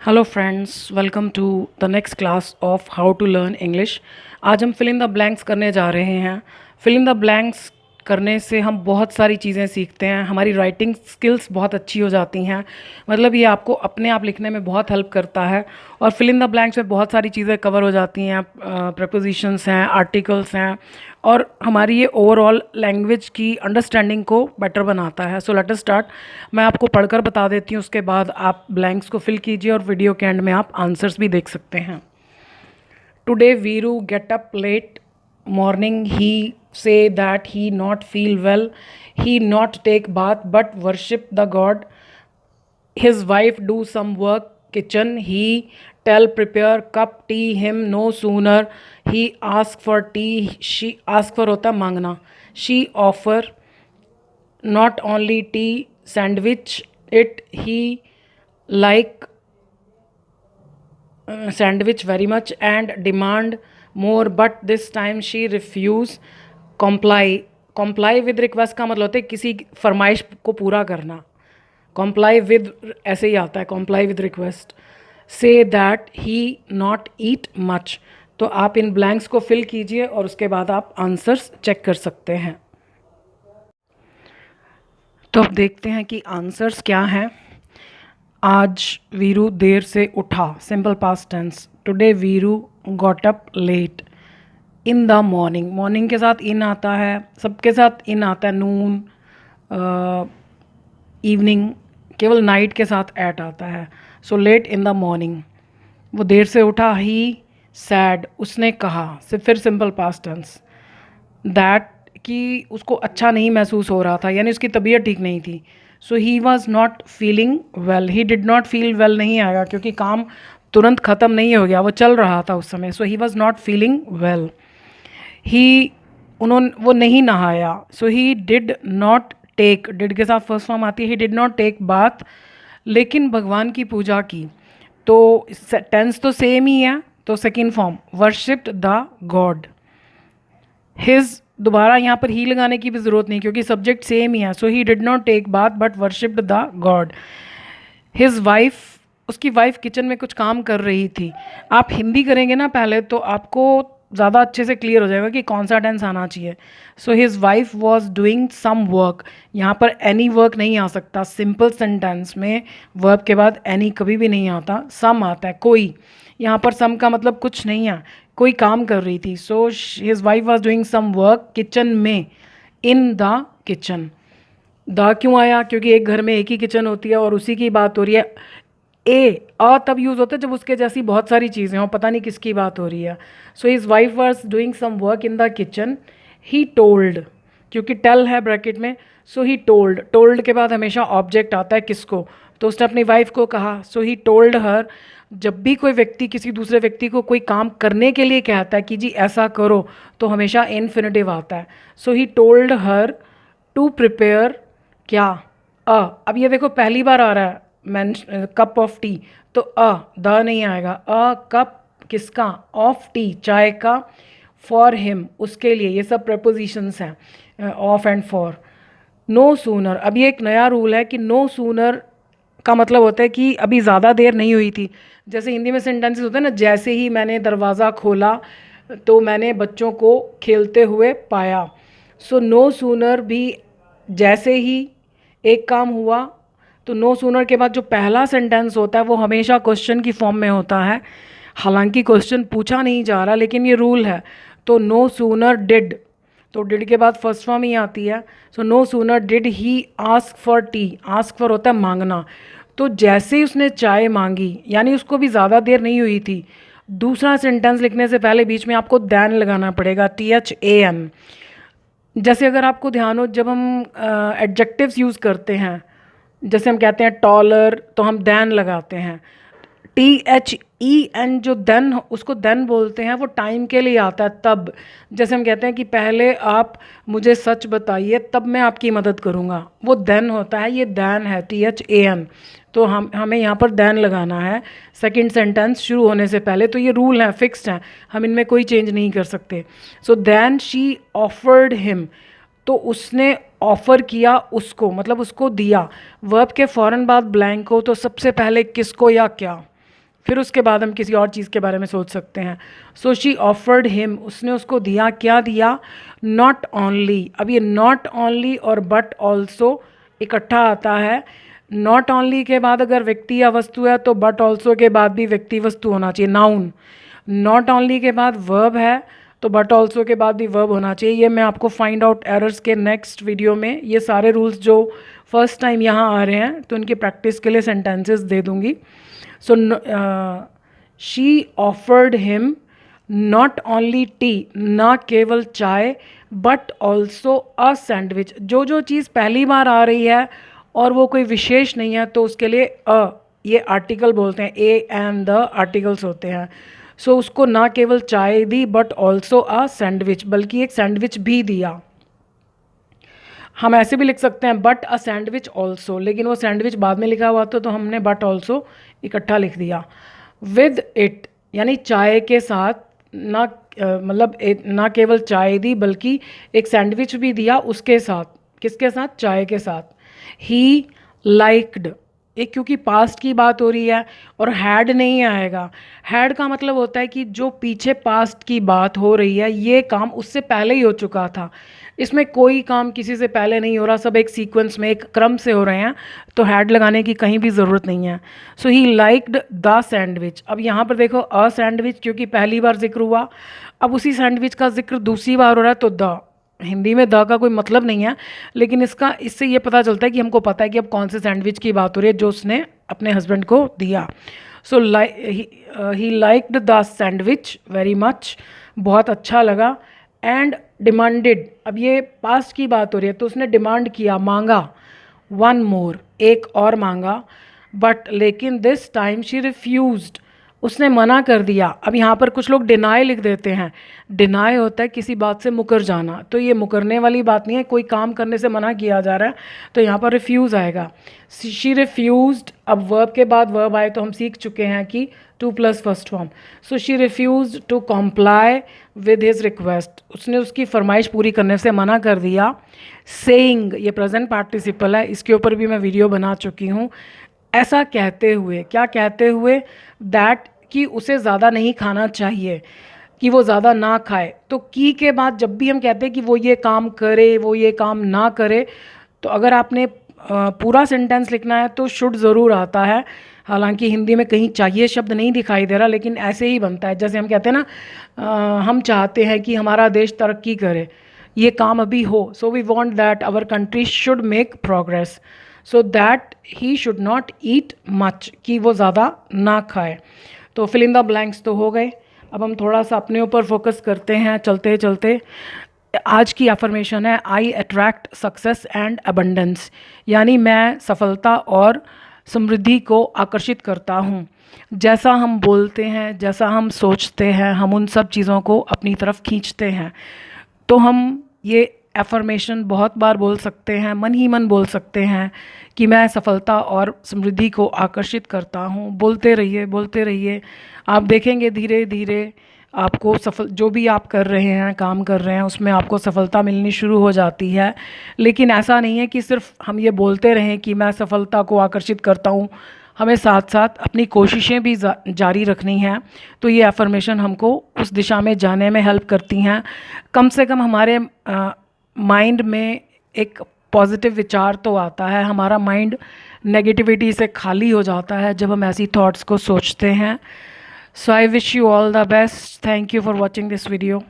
Hello friends, welcome to the next class of how to learn English. आज हम fill in the blanks करने जा रहे हैं। फिल इन द ब्लैंक्स करने से हम बहुत सारी चीज़ें सीखते हैं, हमारी राइटिंग स्किल्स बहुत अच्छी हो जाती हैं। मतलब ये आपको अपने आप लिखने में बहुत हेल्प करता है। और फिल इन द ब्लैंक्स में बहुत सारी चीज़ें कवर हो जाती हैं, प्रपोजिशंस हैं, आर्टिकल्स हैं, और हमारी ये ओवरऑल लैंग्वेज की अंडरस्टैंडिंग को बेटर बनाता है। So let us start. मैं आपको पढ़कर बता देती हूँ, उसके बाद आप ब्लैंक्स को फिल कीजिए और वीडियो के एंड में आप आंसर्स भी देख सकते हैं। Today Veeru get up late morning, he say that he not feel well, he not take bath but worship the god, his wife do some work kitchen, he tell prepare cup tea, him no sooner he ask for tea, she ask for होता मांगना, she offer not only tea sandwich it, he like sandwich very much and demand more but this time she refuse comply। comply with request का मतलब होता है किसी फरमाइश को पूरा करना। comply with ऐसे ही आता है, comply with request। say that he not eat much। तो आप इन ब्लैंक्स को फिल कीजिए और उसके बाद आप आंसर्स चेक कर सकते हैं। तो अब देखते हैं कि आंसर्स क्या हैं। आज वीरू देर से उठा, simple past tense. Today Veeru got up late. In the morning, morning के साथ इन आता है, सबके साथ इन आता है। नून, इवनिंग, केवल नाइट के साथ एट आता है। So let in the morning. वो देर से उठा, ही सैड, उसने कहा, फिर सिंपल पास्ट टेंस। दैट, कि उसको अच्छा नहीं महसूस हो रहा था, यानी उसकी तबीयत ठीक नहीं थी। So he was not feeling well, he did not feel well नहीं आएगा क्योंकि काम तुरंत ख़त्म नहीं हो गया, वो चल रहा था उस समय। So he was not feeling well. वो नहीं नहाया। So he did not take, did के साथ फर्स्ट फॉर्म आती है, he did not take bath, लेकिन भगवान की पूजा की। तो टेंस तो सेम ही है, तो second form worshipped the god. His, दोबारा यहाँ पर ही लगाने की भी ज़रूरत नहीं क्योंकि सब्जेक्ट सेम ही है। So he did not take bath but worshipped the god. His wife, उसकी वाइफ किचन में कुछ काम कर रही थी। आप हिंदी करेंगे ना पहले तो आपको ज़्यादा अच्छे से क्लियर हो जाएगा कि कौन सा टेंस आना चाहिए। So his wife was doing some work. यहाँ पर एनी वर्क नहीं आ सकता, सिंपल सेंटेंस में वर्ब के बाद एनी कभी भी नहीं आता, सम आता है, कोई। यहाँ पर सम का मतलब कुछ नहीं है, कोई काम कर रही थी। So his wife was doing some work kitchen में, इन द किचन। द क्यों आया? क्योंकि एक घर में एक ही किचन होती है और उसी की बात हो रही है। अ तब यूज़ होता है जब उसके जैसी बहुत सारी चीज़ें हों, पता नहीं किसकी बात हो रही है। So his wife was doing some work in the kitchen, he told, क्योंकि टेल है ब्रैकेट में। सो ही टोल्ड, टोल्ड के बाद हमेशा ऑब्जेक्ट आता है किसको, तो उसने अपनी वाइफ को कहा। सो ही टोल्ड हर, जब भी कोई व्यक्ति किसी दूसरे व्यक्ति को कोई काम करने के लिए कहता है कि जी ऐसा करो, तो हमेशा इन्फिनिटिव आता है। So he told her to prepare, क्या, अब ये देखो पहली बार आ रहा है कप ऑफ टी, तो द नहीं आएगा। कप किसका, ऑफ टी, चाय का, फॉर हिम, उसके लिए। ये सब प्रपोजिशंस हैं, of and for. No sooner, अब ये एक नया रूल है कि नो सूनर का मतलब होता है कि अभी ज़्यादा देर नहीं हुई थी। जैसे हिंदी में सेंटेंसेस होते हैं ना, जैसे ही मैंने दरवाज़ा खोला तो मैंने बच्चों को खेलते हुए पाया। सो नो सूनर भी जैसे ही एक काम हुआ, तो नो सूनर के बाद जो पहला सेंटेंस होता है वो हमेशा क्वेश्चन की फॉर्म में होता है। हालांकि क्वेश्चन पूछा नहीं जा रहा, लेकिन ये रूल है। तो नो सूनर डिड, तो डिड के बाद फर्स्ट फॉर्म ही आती है। So no sooner did he ask for tea, ask for होता है मांगना। तो जैसे ही उसने चाय मांगी, यानी उसको भी ज़्यादा देर नहीं हुई थी। दूसरा सेंटेंस लिखने से पहले बीच में आपको दैन लगाना पड़ेगा, THAN। जैसे अगर आपको ध्यान हो, जब हम एडजेक्टिव्स यूज़ करते हैं, जैसे हम कहते हैं टॉलर, तो हम दैन लगाते हैं। THEN जो देन, उसको देन बोलते हैं, वो टाइम के लिए आता है तब। जैसे हम कहते हैं कि पहले आप मुझे सच बताइए तब मैं आपकी मदद करूँगा, वो देन होता है, ये दैन है, THAN। तो हमें यहाँ पर दैन लगाना है सेकंड सेंटेंस शुरू होने से पहले। तो ये रूल हैं, फिक्स्ड हैं, हम इनमें कोई चेंज नहीं कर सकते। So then she offered him, तो उसने ऑफ़र किया उसको, मतलब उसको दिया। वर्ब के फ़ौरन बाद ब्लैंक हो तो सबसे पहले किसको या क्या, फिर उसके बाद हम किसी और चीज़ के बारे में सोच सकते हैं। सो शी ऑफर्ड हिम, उसने उसको दिया, क्या दिया? Not only. अब ये नॉट ओनली और बट ऑल्सो इकट्ठा आता है। नॉट ओनली के बाद अगर व्यक्ति या वस्तु है तो बट ऑल्सो के बाद भी व्यक्ति वस्तु होना चाहिए, नाउन। नॉट ओनली के बाद वर्ब है तो बट ऑल्सो के बाद भी वर्ब होना चाहिए। ये मैं आपको फाइंड आउट एरर्स के नेक्स्ट वीडियो में ये सारे रूल्स जो फर्स्ट टाइम यहाँ आ रहे हैं तो उनकी प्रैक्टिस के लिए सेंटेंसेस दे दूँगी। So she offered him not only T, ना केवल चाय, बट ऑल्सो अ सैंडविच। जो जो चीज़ पहली बार आ रही है और वो कोई विशेष नहीं है तो उसके लिए अ, ये आर्टिकल बोलते हैं, ए एंड द आर्टिकल्स होते हैं। सो उसको ना केवल चाय दी बट ऑल्सो अ सैंडविच, बल्कि एक सैंडविच भी दिया। हम ऐसे भी लिख सकते हैं बट अ सैंडविच ऑल्सो, लेकिन वो सैंडविच बाद में लिखा हुआ तो हमने बट ऑल्सो इकट्ठा लिख दिया। विद इट यानी चाय के साथ, ना मतलब ना केवल चाय दी बल्कि एक सैंडविच भी दिया उसके साथ। किसके साथ? चाय के साथ। ही लाइक्ड, एक क्योंकि पास्ट की बात हो रही है और हैड नहीं आएगा। हैड का मतलब होता है कि जो पीछे पास्ट की बात हो रही है ये काम उससे पहले ही हो चुका था। इसमें कोई काम किसी से पहले नहीं हो रहा, सब एक सीक्वेंस में एक क्रम से हो रहे हैं, तो हैड लगाने की कहीं भी ज़रूरत नहीं है। So he liked the sandwich. अब यहाँ पर देखो अ सैंडविच क्योंकि पहली बार जिक्र हुआ, अब उसी सैंडविच का जिक्र दूसरी बार हो रहा है तो द। हिंदी में द का कोई मतलब नहीं है, लेकिन इससे ये पता चलता है कि हमको पता है कि अब कौन से सैंडविच की बात हो रही है जो उसने अपने हस्बैंड को दिया। So he liked the sandwich very much, बहुत अच्छा लगा। एंड डिमांडेड, अब ये पास्ट की बात हो रही है तो उसने डिमांड किया, मांगा। वन मोर, एक और मांगा। बट लेकिन दिस टाइम शी रिफ्यूज्ड, उसने मना कर दिया। अब यहाँ पर कुछ लोग डिनाई लिख देते हैं। डिनाई होता है किसी बात से मुकर जाना, तो ये मुकरने वाली बात नहीं है, कोई काम करने से मना किया जा रहा है तो यहाँ पर रिफ्यूज़ आएगा। शी रिफ्यूज्ड, अब वर्ब के बाद वर्ब आए तो हम सीख चुके हैं कि to plus first form. So she refused to comply with his request, उसने उसकी फरमाइश पूरी करने से मना कर दिया। सेइंग, ये प्रेजेंट पार्टिसिपल है, इसके ऊपर भी मैं वीडियो बना चुकी हूँ। ऐसा कहते हुए, क्या कहते हुए? दैट, कि उसे ज़्यादा नहीं खाना चाहिए, कि वो ज़्यादा ना खाए। तो की के बाद जब भी हम कहते हैं कि वो ये काम करे, वो ये काम ना करे, तो अगर आपने पूरा सेंटेंस लिखना है तो शुड ज़रूर आता है। हालांकि हिंदी में कहीं चाहिए शब्द नहीं दिखाई दे रहा, लेकिन ऐसे ही बनता है। जैसे हम कहते हैं ना, हम चाहते हैं कि हमारा देश तरक्की करे, ये काम अभी हो। So we want that our country should make progress. So that he should not eat much, कि वो ज़्यादा ना खाए। तो फिल इन द ब्लैंक्स तो हो गए। अब हम थोड़ा सा अपने ऊपर फोकस करते हैं चलते चलते। आज की अफर्मेशन है आई अट्रैक्ट सक्सेस एंड अबंडेंस, यानी मैं सफलता और समृद्धि को आकर्षित करता हूँ। जैसा हम बोलते हैं, जैसा हम सोचते हैं, हम उन सब चीज़ों को अपनी तरफ खींचते हैं। तो हम ये एफर्मेशन बहुत बार बोल सकते हैं, मन ही मन बोल सकते हैं कि मैं सफलता और समृद्धि को आकर्षित करता हूँ। बोलते रहिए, बोलते रहिए, आप देखेंगे धीरे धीरे आपको जो भी आप कर रहे हैं, काम कर रहे हैं, उसमें आपको सफलता मिलनी शुरू हो जाती है। लेकिन ऐसा नहीं है कि सिर्फ हम ये बोलते रहें कि मैं सफलता को आकर्षित करता हूँ, हमें साथ साथ अपनी कोशिशें भी जारी रखनी हैं। तो ये एफर्मेशन हमको उस दिशा में जाने में हेल्प करती हैं। कम से कम हमारे माइंड में एक पॉजिटिव विचार तो आता है, हमारा माइंड नेगेटिविटी से खाली हो जाता है जब हम ऐसी थॉट्स को सोचते हैं। So I wish you all the best. Thank you for watching this video.